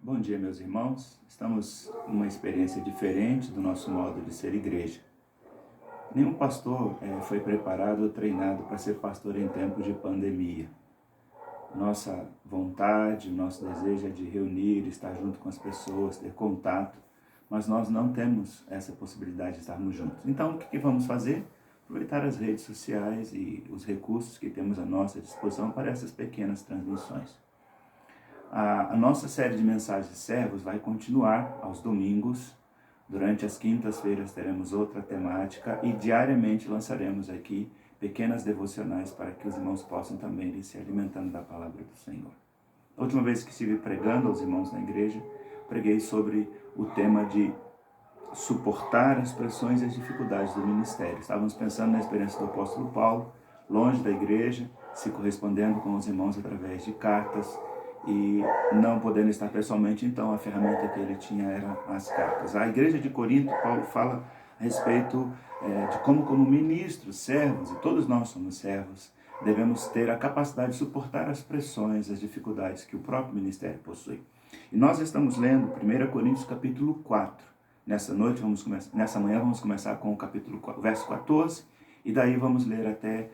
Bom dia, meus irmãos. Estamos numa experiência diferente do nosso modo de ser igreja. Nenhum pastor foi preparado ou treinado para ser pastor em tempos de pandemia. Nossa vontade, o nosso desejo é de reunir, estar junto com as pessoas, ter contato, mas nós não temos essa possibilidade de estarmos juntos. Então, o que vamos fazer? Aproveitar as redes sociais e os recursos que temos à nossa disposição para essas pequenas transmissões. A nossa série de mensagens de servos vai continuar aos domingos. Durante as quintas-feiras teremos outra temática e diariamente lançaremos aqui pequenas devocionais para que os irmãos possam também ir se alimentando da palavra do Senhor. A última vez que estive pregando aos irmãos na igreja, preguei sobre o tema de suportar as pressões e as dificuldades do ministério. Estávamos pensando na experiência do apóstolo Paulo, longe da igreja, se correspondendo com os irmãos através de cartas, e não podendo estar pessoalmente, então a ferramenta que ele tinha era as cartas. A igreja de Corinto, Paulo fala a respeito de como ministros, servos, e todos nós somos servos, devemos ter a capacidade de suportar as pressões, as dificuldades que o próprio ministério possui. E nós estamos lendo 1 Coríntios capítulo 4. Nessa manhã vamos começar com o capítulo 4, verso 14, e daí vamos ler até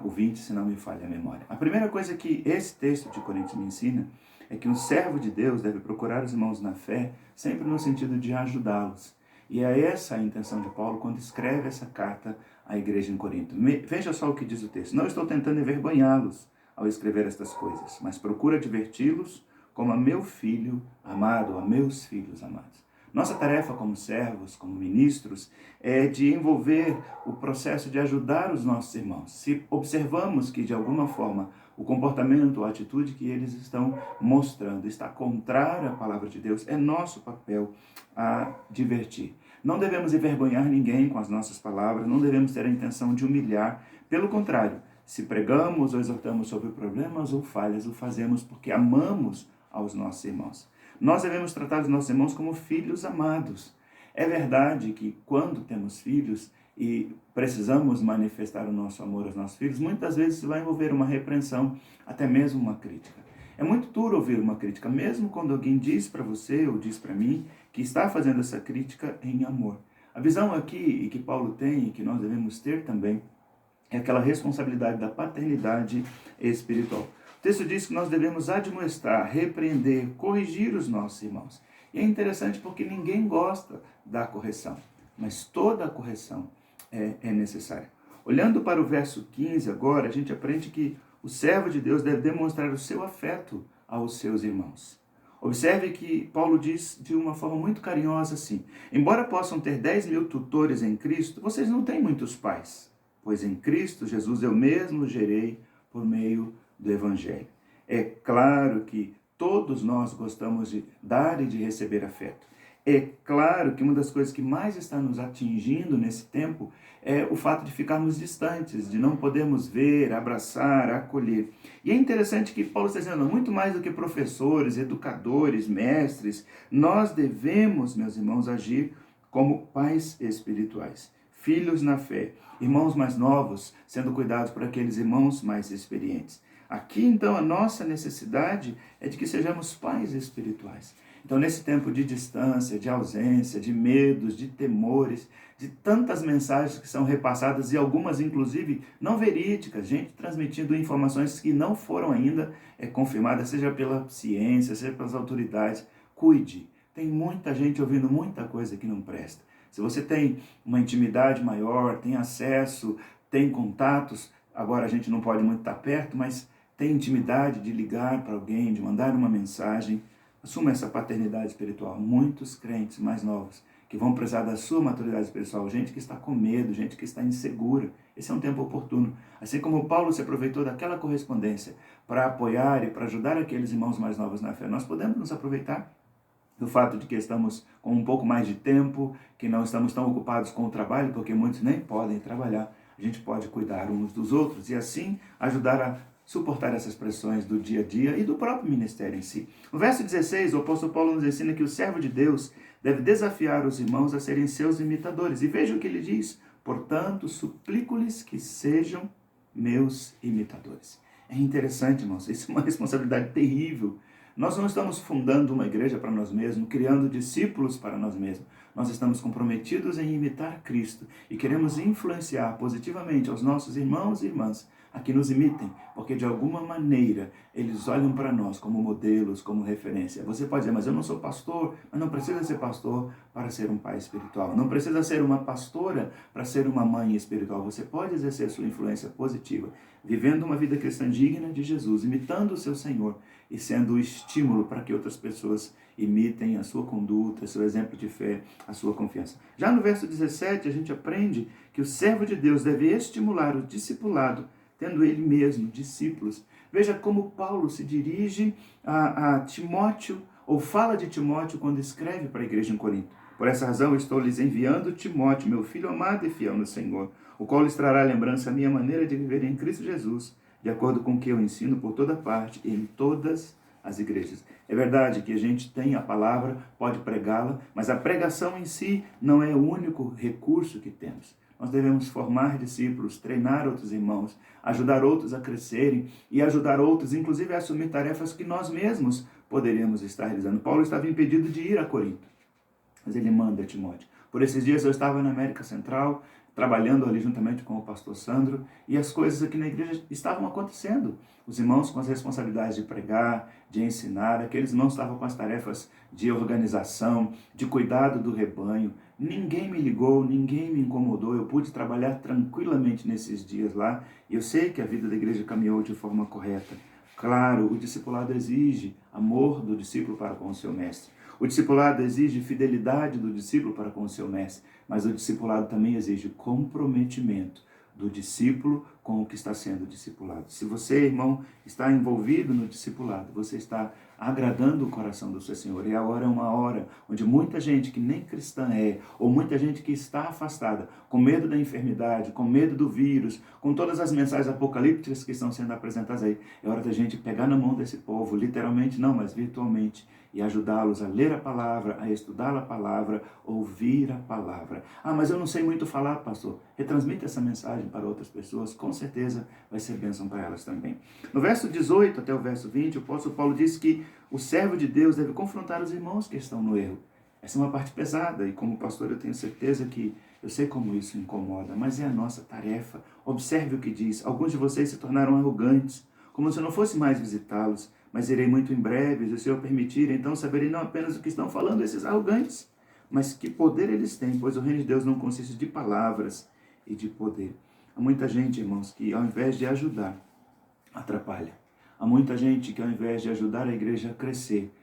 o 20, se não me falha a memória. A primeira coisa que esse texto de Coríntios me ensina é que um servo de Deus deve procurar os irmãos na fé, sempre no sentido de ajudá-los. E é essa a intenção de Paulo quando escreve essa carta à igreja em Corinto. Veja só o que diz o texto. Não estou tentando envergonhá-los ao escrever estas coisas, mas procuro adverti-los como a meu filho amado, a meus filhos amados. Nossa tarefa como servos, como ministros, é de envolver o processo de ajudar os nossos irmãos. Se observamos que, de alguma forma, o comportamento, a atitude que eles estão mostrando está contrário à palavra de Deus, é nosso papel advertir. Não devemos envergonhar ninguém com as nossas palavras, não devemos ter a intenção de humilhar. Pelo contrário, se pregamos ou exortamos sobre problemas ou falhas, o fazemos porque amamos aos nossos irmãos. Nós devemos tratar os nossos irmãos como filhos amados. É verdade que quando temos filhos e precisamos manifestar o nosso amor aos nossos filhos, muitas vezes vai envolver uma repreensão, até mesmo uma crítica. É muito duro ouvir uma crítica, mesmo quando alguém diz para você ou diz para mim que está fazendo essa crítica em amor. A visão aqui, e que Paulo tem, e que nós devemos ter também, é aquela responsabilidade da paternidade espiritual. O texto diz que nós devemos admoestar, repreender, corrigir os nossos irmãos. E é interessante porque ninguém gosta da correção, mas toda a correção é necessária. Olhando para o verso 15 agora, a gente aprende que o servo de Deus deve demonstrar o seu afeto aos seus irmãos. Observe que Paulo diz de uma forma muito carinhosa assim: embora possam ter 10.000 tutores em Cristo, vocês não têm muitos pais, pois em Cristo Jesus eu mesmo gerei por meio do Evangelho. É claro que todos nós gostamos de dar e de receber afeto. É claro que uma das coisas que mais está nos atingindo nesse tempo é o fato de ficarmos distantes, de não podermos ver, abraçar, acolher. E é interessante que Paulo está dizendo, muito mais do que professores, educadores, mestres, nós devemos, meus irmãos, agir como pais espirituais, filhos na fé, irmãos mais novos sendo cuidados por aqueles irmãos mais experientes. Aqui, então, a nossa necessidade é de que sejamos pais espirituais. Então, nesse tempo de distância, de ausência, de medos, de temores, de tantas mensagens que são repassadas e algumas, inclusive, não verídicas, gente transmitindo informações que não foram ainda confirmadas, seja pela ciência, seja pelas autoridades, cuide. Tem muita gente ouvindo muita coisa que não presta. Se você tem uma intimidade maior, tem acesso, tem contatos, agora a gente não pode muito estar perto, mas tem intimidade de ligar para alguém, de mandar uma mensagem, assuma essa paternidade espiritual. Muitos crentes mais novos que vão precisar da sua maturidade espiritual, gente que está com medo, gente que está insegura. Esse é um tempo oportuno. Assim como Paulo se aproveitou daquela correspondência para apoiar e para ajudar aqueles irmãos mais novos na fé, nós podemos nos aproveitar do fato de que estamos com um pouco mais de tempo, que não estamos tão ocupados com o trabalho, porque muitos nem podem trabalhar. A gente pode cuidar uns dos outros e assim ajudar a suportar essas pressões do dia a dia e do próprio ministério em si. No verso 16, o apóstolo Paulo nos ensina que o servo de Deus deve desafiar os irmãos a serem seus imitadores. E veja o que ele diz: portanto, suplico-lhes que sejam meus imitadores. É interessante, irmãos, isso é uma responsabilidade terrível. Nós não estamos fundando uma igreja para nós mesmos, criando discípulos para nós mesmos. Nós estamos comprometidos em imitar Cristo e queremos influenciar positivamente aos nossos irmãos e irmãs a que nos imitem, porque de alguma maneira eles olham para nós como modelos, como referência. Você pode dizer, mas eu não sou pastor, mas não precisa ser pastor para ser um pai espiritual. Não precisa ser uma pastora para ser uma mãe espiritual. Você pode exercer sua influência positiva, vivendo uma vida cristã digna de Jesus, imitando o seu Senhor e sendo o estímulo para que outras pessoas imitem a sua conduta, seu exemplo de fé, a sua confiança. Já no verso 17, a gente aprende que o servo de Deus deve estimular o discipulado, tendo ele mesmo discípulos. Veja como Paulo se dirige a Timóteo, ou fala de Timóteo quando escreve para a igreja em Corinto. Por essa razão estou lhes enviando Timóteo, meu filho amado e fiel no Senhor, o qual lhes trará lembrança a minha maneira de viver em Cristo Jesus, de acordo com o que eu ensino por toda parte e em todas as igrejas. É verdade que a gente tem a palavra, pode pregá-la, mas a pregação em si não é o único recurso que temos. Nós devemos formar discípulos, treinar outros irmãos, ajudar outros a crescerem e ajudar outros, inclusive, a assumir tarefas que nós mesmos poderíamos estar realizando. Paulo estava impedido de ir a Corinto, mas ele manda Timóteo. Por esses dias eu estava na América Central, trabalhando ali juntamente com o pastor Sandro, e as coisas aqui na igreja estavam acontecendo. Os irmãos com as responsabilidades de pregar, de ensinar, aqueles irmãos estavam com as tarefas de organização, de cuidado do rebanho. Ninguém me ligou, ninguém me incomodou, eu pude trabalhar tranquilamente nesses dias lá, e eu sei que a vida da igreja caminhou de forma correta. Claro, o discipulado exige amor do discípulo para com o seu mestre. O discipulado exige fidelidade do discípulo para com o seu mestre, mas o discipulado também exige comprometimento do discípulo com o que está sendo discipulado. Se você, irmão, está envolvido no discipulado, você está agradando o coração do seu Senhor. E agora é uma hora onde muita gente que nem cristã é, ou muita gente que está afastada, com medo da enfermidade, com medo do vírus, com todas as mensagens apocalípticas que estão sendo apresentadas aí, é hora da gente pegar na mão desse povo, literalmente não, mas virtualmente, e ajudá-los a ler a palavra, a estudar a palavra, ouvir a palavra. Ah, mas eu não sei muito falar, pastor. Retransmita essa mensagem para outras pessoas, com certeza vai ser bênção para elas também. No verso 18 até o verso 20, o apóstolo Paulo diz que o servo de Deus deve confrontar os irmãos que estão no erro. Essa é uma parte pesada e como pastor eu tenho certeza que eu sei como isso incomoda, mas é a nossa tarefa. Observe o que diz. Alguns de vocês se tornaram arrogantes, como se eu não fosse mais visitá-los, mas irei muito em breve, se o Senhor permitir, então saberei não apenas o que estão falando esses arrogantes, mas que poder eles têm, pois o reino de Deus não consiste de palavras e de poder. Há muita gente, irmãos, que ao invés de ajudar, atrapalha. Há muita gente que ao invés de ajudar a igreja a crescer,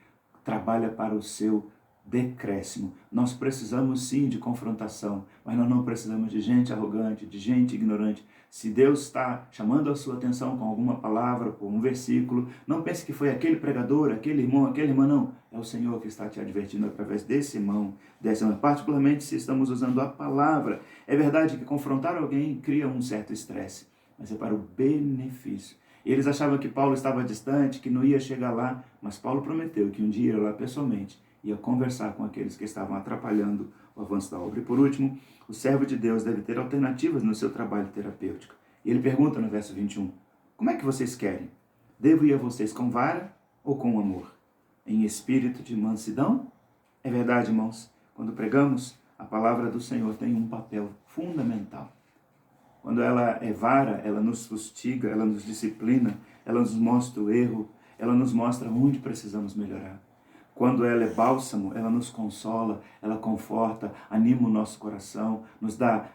trabalha para o seu decréscimo. Nós precisamos sim de confrontação, mas nós não precisamos de gente arrogante, de gente ignorante. Se Deus está chamando a sua atenção com alguma palavra, com um versículo, não pense que foi aquele pregador, aquele irmão, aquela irmã, não. É o Senhor que está te advertindo através desse irmão, dessa irmã. Particularmente se estamos usando a palavra. É verdade que confrontar alguém cria um certo estresse, mas é para o benefício. Eles achavam que Paulo estava distante, que não ia chegar lá, mas Paulo prometeu que um dia ia lá pessoalmente, ia conversar com aqueles que estavam atrapalhando o avanço da obra. E por último, o servo de Deus deve ter alternativas no seu trabalho terapêutico. E ele pergunta no verso 21, como é que vocês querem? Devo ir a vocês com vara ou com amor? Em espírito de mansidão? É verdade, irmãos, quando pregamos, a palavra do Senhor tem um papel fundamental. Quando ela é vara, ela nos fustiga, ela nos disciplina, ela nos mostra o erro, ela nos mostra onde precisamos melhorar. Quando ela é bálsamo, ela nos consola, ela conforta, anima o nosso coração, nos dá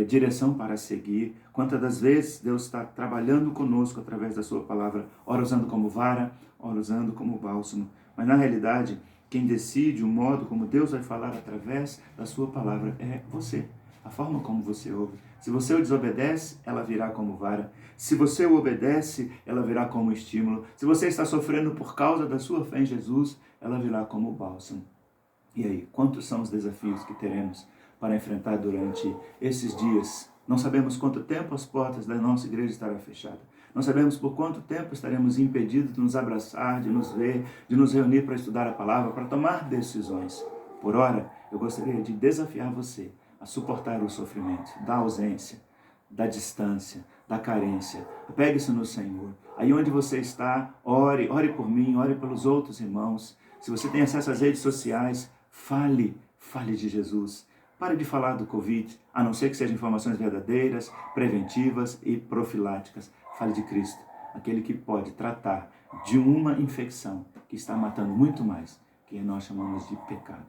direção para seguir. Quantas das vezes Deus está trabalhando conosco através da sua palavra, ora usando como vara, ora usando como bálsamo. Mas na realidade, quem decide o modo como Deus vai falar através da sua palavra é você. A forma como você ouve. Se você o desobedece, ela virá como vara. Se você o obedece, ela virá como estímulo. Se você está sofrendo por causa da sua fé em Jesus, ela virá como bálsamo. E aí, quantos são os desafios que teremos para enfrentar durante esses dias? Não sabemos quanto tempo as portas da nossa igreja estarão fechadas. Não sabemos por quanto tempo estaremos impedidos de nos abraçar, de nos ver, de nos reunir para estudar a palavra, para tomar decisões. Por ora, eu gostaria de desafiar você a suportar o sofrimento da ausência, da distância, da carência. Apegue-se no Senhor. Aí onde você está, ore por mim, ore pelos outros irmãos. Se você tem acesso às redes sociais, fale de Jesus. Pare de falar do Covid, a não ser que sejam informações verdadeiras, preventivas e profiláticas. Fale de Cristo, aquele que pode tratar de uma infecção que está matando muito mais, que nós chamamos de pecado.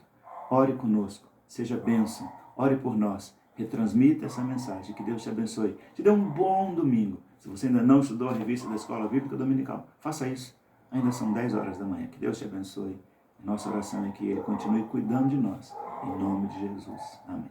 Ore conosco, seja bênção, ore por nós, retransmita essa mensagem, que Deus te abençoe. Te dê um bom domingo. Se você ainda não estudou a revista da Escola Bíblica Dominical, faça isso. Ainda são 10 horas da manhã. Que Deus te abençoe. Nossa oração é que Ele continue cuidando de nós. Em nome de Jesus. Amém.